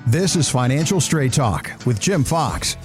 This is Financial Straight Talk with Jim Fox.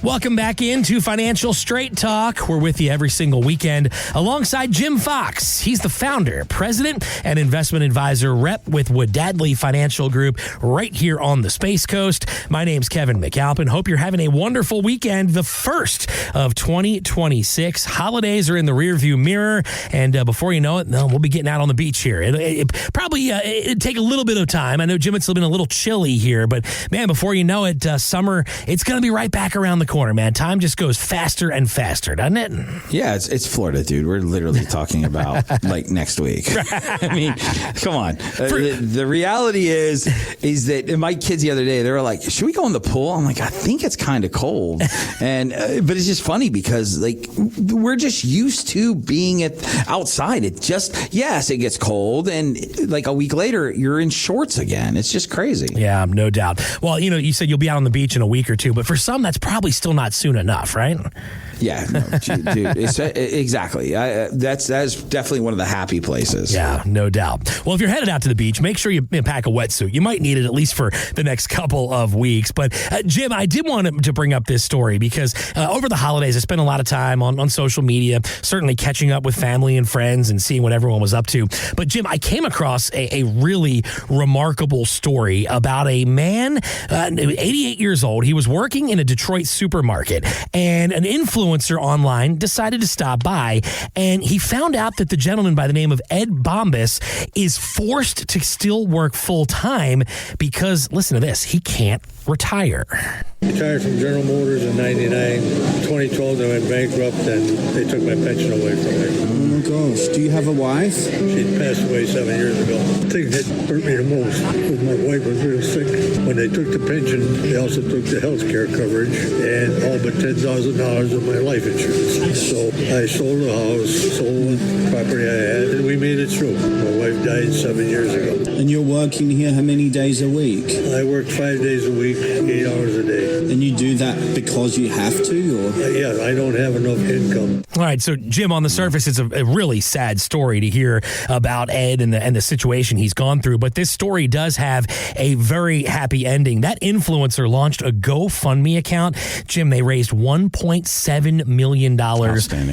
Welcome back into Financial Straight Talk. We're with you every single weekend alongside Jim Fox. He's the founder, president, and investment advisor rep with Wadadley Financial Group right here on the Space Coast. My name's Kevin McAlpin. Hope you're having a wonderful weekend, the first of 2026. Holidays are in the rearview mirror, and before you know it, we'll be getting out on the beach here. It'd take a little bit of time. I know, Jim, it's been a little chilly here, but man, before you know it, summer, it's going to be right back around the corner, man. Time just goes faster and faster, doesn't it? Yeah, it's Florida, dude. We're literally talking about like next week. I mean, come on. The reality is that my kids the other day, they were like, should we go in the pool? I'm like, I think it's kind of cold. And but it's just funny because like we're just used to being outside. It just, yes, it gets cold. And like a week later, you're in shorts again. It's just crazy. Yeah, no doubt. Well, you said you'll be out on the beach in a week or two, but for some, that's probably still not soon enough, right? Yeah, no, dude, exactly. That's definitely one of the happy places. Yeah, no doubt. Well, if you're headed out to the beach, make sure you pack a wetsuit. You might need it at least for the next couple of weeks. But Jim, I did want to bring up this story because over the holidays, I spent a lot of time on social media, certainly catching up with family and friends and seeing what everyone was up to. But Jim, I came across a really remarkable story about a man, 88 years old. He was working in a Detroit supermarket, and an influencer online decided to stop by, and he found out that the gentleman by the name of Ed Bombas is forced to still work full time because, listen to this, he can't retire. Retired from General Motors in 99. 2012, I went bankrupt, and they took my pension away from me. Oh my gosh. Do you have a wife? She passed away 7 years ago. The thing that hurt me the most was my wife was real sick. When they took the pension, they also took the health care coverage and all but $10,000 of my life insurance. So I sold the house, sold the property I had, and we made it through. My wife died 7 years ago. And you're working here how many days a week? I work 5 days a week, 8 hours a day. And you do that because you have to, or? Yeah, I don't have enough income. All right, so Jim, on the surface, it's a really sad story to hear about Ed and the situation he's gone through, but this story does have a very happy ending. That influencer launched a GoFundMe account. Jim, they raised $1.7 million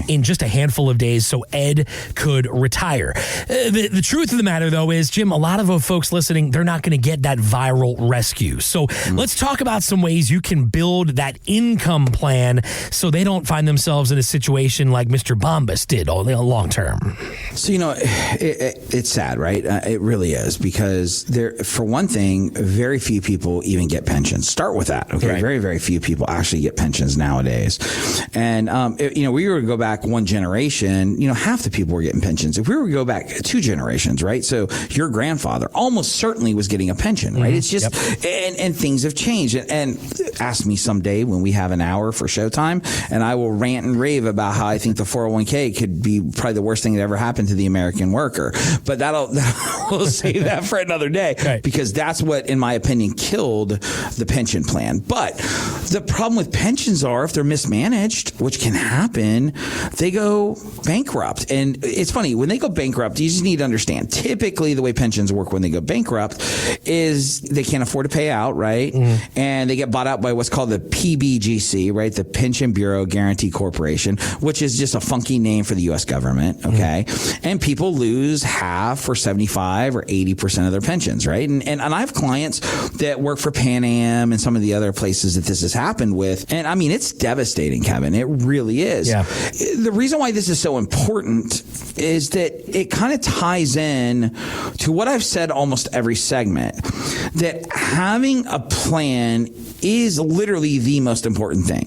in just a handful of days so Ed could retire. The truth of the matter, though, is, Jim, a lot of folks listening, they're not going to get that viral rescue. So let's talk about some ways you can build that income plan so they don't find themselves in a situation like Mr. Bombas did long term. So, it's sad, right? It really is, because for one thing, very few people even get pensions. Start with that, okay? Right. Very, very few people actually get pensions nowadays. And, we were to go back one generation, half the people were getting pensions. If we were to go back 2 generations, right? So your grandfather almost certainly was getting a pension, right? It's just, and things have changed. And ask me someday when we have an hour for Showtime, and I will rant and rave about how I think the 401k could be probably the worst thing that ever happened to the American worker. But we'll save that for another day, right? Because that's what, in my opinion, killed the pension plan. But the problem with pensions are, if they're mismanaged, which can happen, they go bankrupt. And it's funny, when they go bankrupt, you just need to understand, typically the way pensions work when they go bankrupt is they can't afford to pay out, right? And they get bought out by what's called the PBGC, right? The Pension Bureau Guarantee Corporation, which is just a funky name for the U.S. government, okay? And people lose half or 75 or 80% of their pensions, right? And I have clients that work for Pan Am and some of the other places that this has happened with. And I mean, it's devastating, Kevin. It really is. Yeah. The reason why this is so important is that it kind of ties in to what I've said almost every segment, that having a plan is literally the most important thing.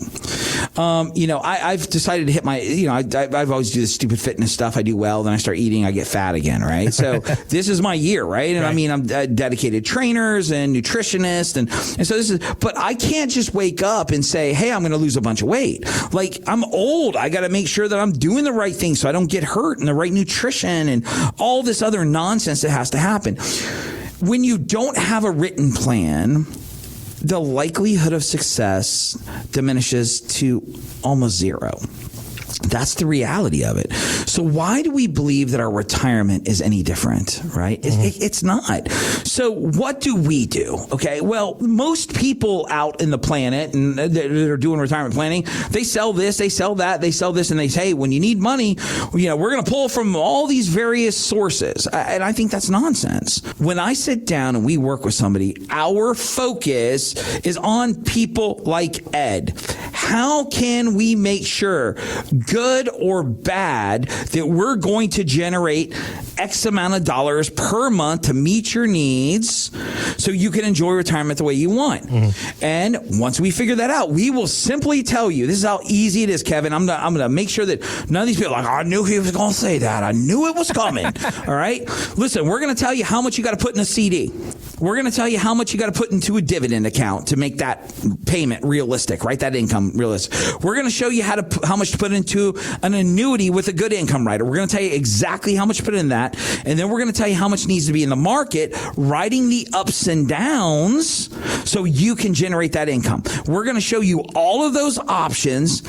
I've decided to hit my, I've always do this stupid fitness stuff. I do well, then I start eating, I get fat again, right? So this is my year, right? And right. I mean, I'm dedicated trainers and nutritionists. And so but I can't just wake up and say, hey, I'm going to lose a bunch of weight. Like, I'm old. I got to make sure that I'm doing the right thing so I don't get hurt, and the right nutrition and all this other nonsense that has to happen. When you don't have a written plan, the likelihood of success diminishes to almost zero. That's the reality of it. So why do we believe that our retirement is any different, right? It's not. So what do we do? Okay. Well, most people out in the planet and that are doing retirement planning, they sell this, they sell that, they sell this, and they say, hey, when you need money, we're going to pull from all these various sources. And I think that's nonsense. When I sit down and we work with somebody, our focus is on people like Ed. How can we make sure, good or bad, that we're going to generate X amount of dollars per month to meet your needs so you can enjoy retirement the way you want? And once we figure that out, we will simply tell you, this is how easy it is, Kevin. I'm going to make sure that none of these people are like, I knew he was going to say that. I knew it was coming. All right? Listen, we're going to tell you how much you got to put in a CD. We're going to tell you how much you got to put into a dividend account to make that payment realistic, right? That income realistic. We're going to show you how much to put into an annuity with a good income rider. We're going to tell you exactly how much to put in that. And then we're going to tell you how much needs to be in the market, riding the ups and downs so you can generate that income. We're going to show you all of those options.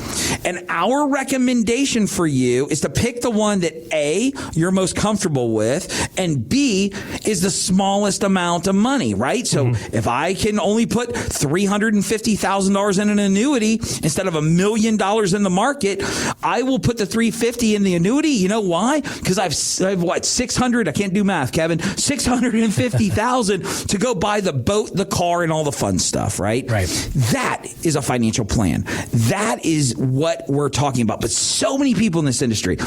And our recommendation for you is to pick the one that A, you're most comfortable with, and B, is the smallest amount of money, right? So if I can only put $350,000 in an annuity instead of $1 million in the market, I will put the $350 in the annuity. You know why? Because I've what, 600, I can't do math, Kevin, 650,000 to go buy the boat, the car, and all the fun stuff, right? Right. That is a financial plan. That is what we're talking about. But so many people in this industry,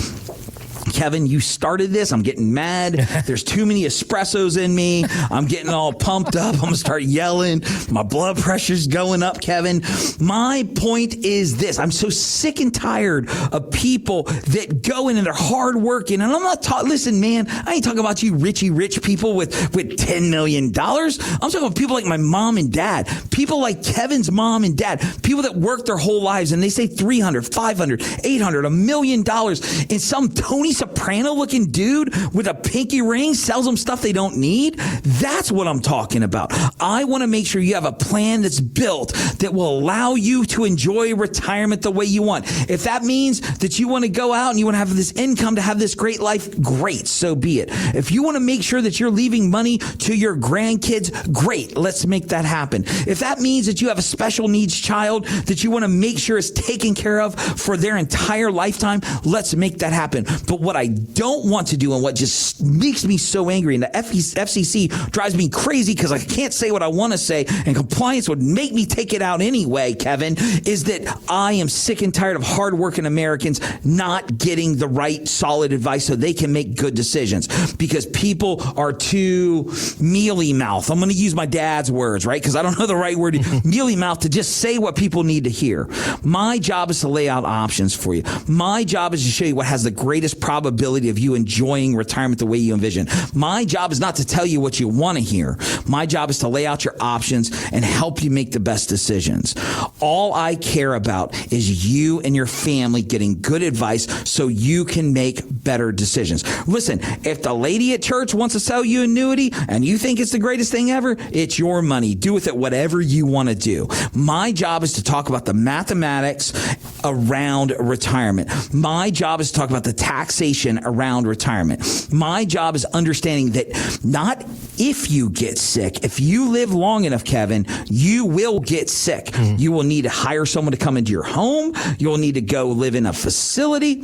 Kevin, you started this. I'm getting mad. There's too many espressos in me. I'm getting all pumped up. I'm going to start yelling. My blood pressure's going up, Kevin. My point is this. I'm so sick and tired of people that go in and they're hard working. And I'm not talking, listen, man, I ain't talking about you rich people with $10 million. I'm talking about people like my mom and dad, people like Kevin's mom and dad, people that work their whole lives and they say $300, $500, $800, $1 million. And some Tony Soprano looking dude with a pinky ring sells them stuff they don't need. That's what I'm talking about. I want to make sure you have a plan that's built that will allow you to enjoy retirement the way you want. If that means that you want to go out and you want to have this income to have this great life, great, so be it. If you want to make sure that you're leaving money to your grandkids, great, let's make that happen. If that means that you have a special needs child that you want to make sure is taken care of for their entire lifetime, let's make that happen. But what I don't want to do and what just makes me so angry, and the FCC drives me crazy because I can't say what I want to say and compliance would make me take it out anyway, Kevin, is that I am sick and tired of hardworking Americans not getting the right solid advice so they can make good decisions because people are too mealy mouth. I'm going to use my dad's words, right? Because I don't know the right word, mealy mouth, to just say what people need to hear. My job is to lay out options for you. My job is to show you what has the greatest probability of you enjoying retirement the way you envision. My job is not to tell you what you want to hear. My job is to lay out your options and help you make the best decisions. All I care about is you and your family getting good advice so you can make better decisions. Listen, if the lady at church wants to sell you an annuity and you think it's the greatest thing ever, it's your money. Do with it whatever you want to do. My job is to talk about the mathematics around retirement. My job is to talk about the taxation around retirement. My job is understanding that not if you get sick, if you live long enough, Kevin, you will get sick. You will need to hire someone to come into your home. You'll need to go live in a facility.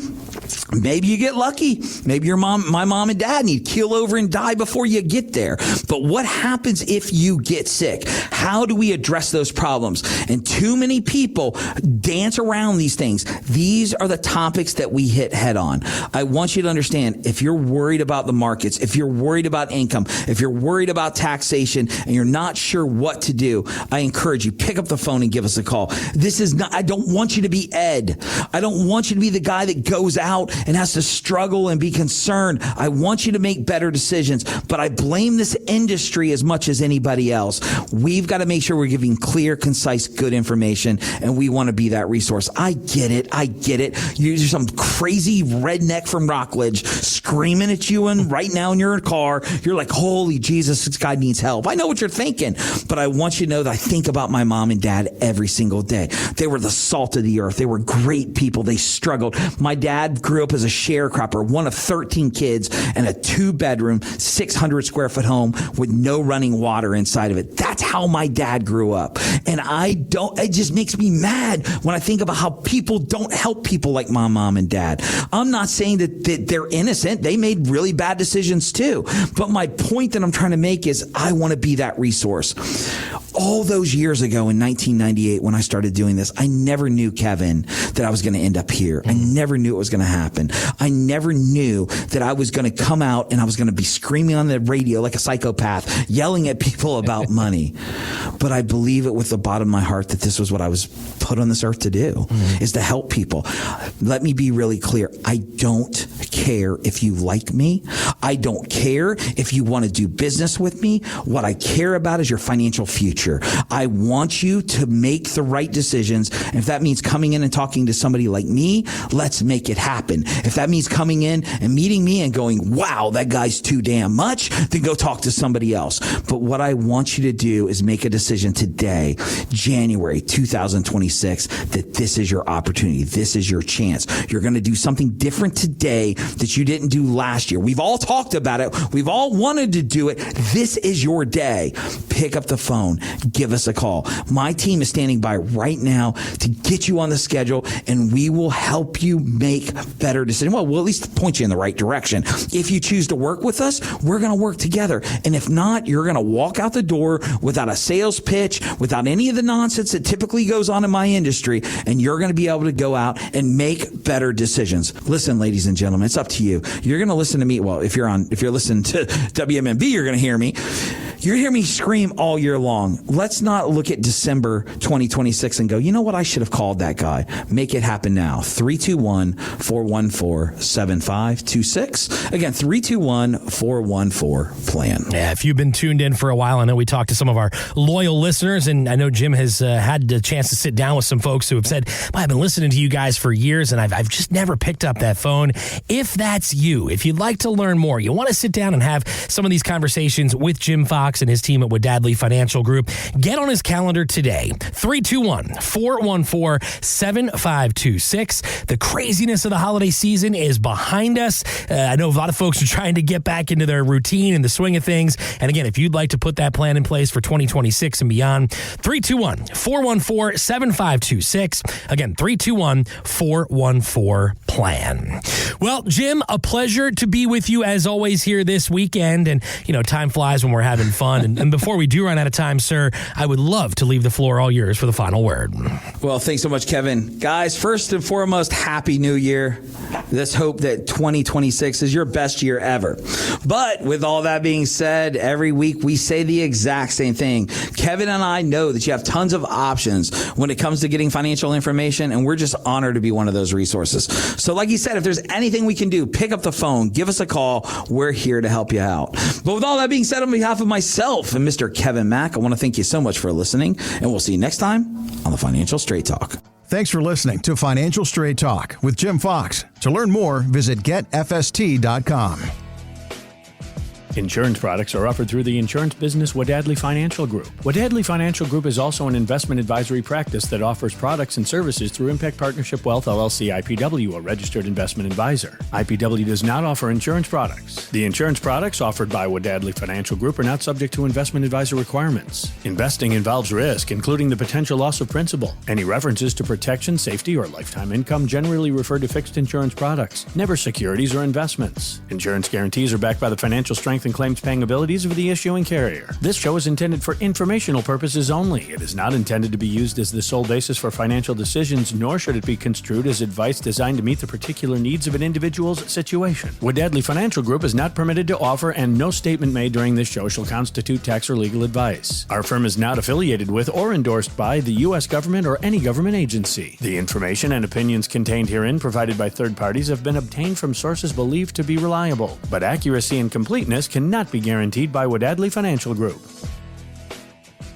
Maybe you get lucky. Maybe my mom and dad need to keel over and die before you get there. But what happens if you get sick? How do we address those problems? And too many people dance around these things. These are the topics that we hit head on. I want you to understand, if you're worried about the markets, if you're worried about income, if you're worried about taxation, and you're not sure what to do, I encourage you, pick up the phone and give us a call. This is not, I don't want you to be Ed. I don't want you to be the guy that goes out and has to struggle and be concerned. I want you to make better decisions, but I blame this industry as much as anybody else. We've got to make sure we're giving clear, concise, good information, and we want to be that resource. I get it. You're some crazy redneck from from Rockledge screaming at you, and right now in your car, you're like, holy Jesus, this guy needs help. I know what you're thinking, but I want you to know that I think about my mom and dad every single day. They were the salt of the earth. They were great people. They struggled. My dad grew up as a sharecropper, one of 13 kids, in a 2-bedroom, 600 square foot home with no running water inside of it. That's how my dad grew up. And it just makes me mad when I think about how people don't help people like my mom and dad. I'm not saying that they're innocent. They made really bad decisions too. But my point that I'm trying to make is I want to be that resource. All those years ago in 1998, when I started doing this, I never knew, Kevin, that I was going to end up here. I never knew it was going to happen. I never knew that I was going to come out and I was going to be screaming on the radio like a psychopath, yelling at people about money. But I believe it with the bottom of my heart that this was what I was put on this earth to do, is to help people. Let me be really clear. I don't care if you like me. I don't care if you want to do business with me. What I care about is your financial future. I want you to make the right decisions. And if that means coming in and talking to somebody like me, let's make it happen. If that means coming in and meeting me and going, wow, that guy's too damn much, then go talk to somebody else. But what I want you to do is make a decision today, January 2026, that this is your opportunity. This is your chance. You're going to do something different today that you didn't do last year. We've all talked about it. We've all wanted to do it. This is your day. Pick up the phone. Give us a call. My team is standing by right now to get you on the schedule, and we will help you make better decisions. Well, we'll at least point you in the right direction. If you choose to work with us, we're going to work together. And if not, you're going to walk out the door without a sales pitch, without any of the nonsense that typically goes on in my industry, and you're going to be able to go out and make better decisions. Listen, ladies and gentlemen, it's up to you. You're going to listen to me. Well, if you're listening to WMMB, you're going to hear me. You're going to hear me scream all year long. Let's not look at December 2026 and go, you know what? I should have called that guy. Make it happen now. 321-414-7526. Again, 321-414-PLAN. Yeah, if you've been tuned in for a while, I know we talked to some of our loyal listeners, and I know Jim has had the chance to sit down with some folks who have said, I've been listening to you guys for years, and I've just never picked up that phone. If that's you, if you'd like to learn more, you want to sit down and have some of these conversations with Jim Fox and his team at Wadadley Financial Group, get on his calendar today. 321-414-7526. The craziness of the holiday season is behind us. I know a lot of folks are trying to get back into their routine and the swing of things. And again, if you'd like to put that plan in place for 2026 and beyond, 321-414-7526. Again, 321-414-PLAN. Well, Jim, a pleasure to be with you as always here this weekend. And, time flies when we're having fun. And before we do run out of time, sir, I would love to leave the floor all yours for the final word. Well, thanks so much, Kevin. Guys, first and foremost, Happy New Year. Let's hope that 2026 is your best year ever. But with all that being said, every week we say the exact same thing. Kevin and I know that you have tons of options when it comes to getting financial information, and we're just honored to be one of those resources. So like you said, if there's anything we can do, pick up the phone, give us a call. We're here to help you out. But with all that being said, on behalf of myself and Mr. Kevin Mack, I want to thank you so much for listening, and we'll see you next time on the Financial Straight Talk. Thanks for listening to Financial Straight Talk with Jim Fox. To learn more, visit getfst.com. Insurance products are offered through the insurance business Wadadley Financial Group. Wadadley Financial Group is also an investment advisory practice that offers products and services through Impact Partnership Wealth LLC IPW, a registered investment advisor. IPW does not offer insurance products. The insurance products offered by Wadadley Financial Group are not subject to investment advisor requirements. Investing involves risk, including the potential loss of principal. Any references to protection, safety, or lifetime income generally refer to fixed insurance products, never securities or investments. Insurance guarantees are backed by the financial strength and claims paying abilities of the issuing carrier. This show is intended for informational purposes only. It is not intended to be used as the sole basis for financial decisions, nor should it be construed as advice designed to meet the particular needs of an individual's situation. Wadadley Financial Group is not permitted to offer, and no statement made during this show shall constitute tax or legal advice. Our firm is not affiliated with or endorsed by the U.S. government or any government agency. The information and opinions contained herein provided by third parties have been obtained from sources believed to be reliable, but accuracy and completeness cannot be guaranteed by Wadadley Financial Group.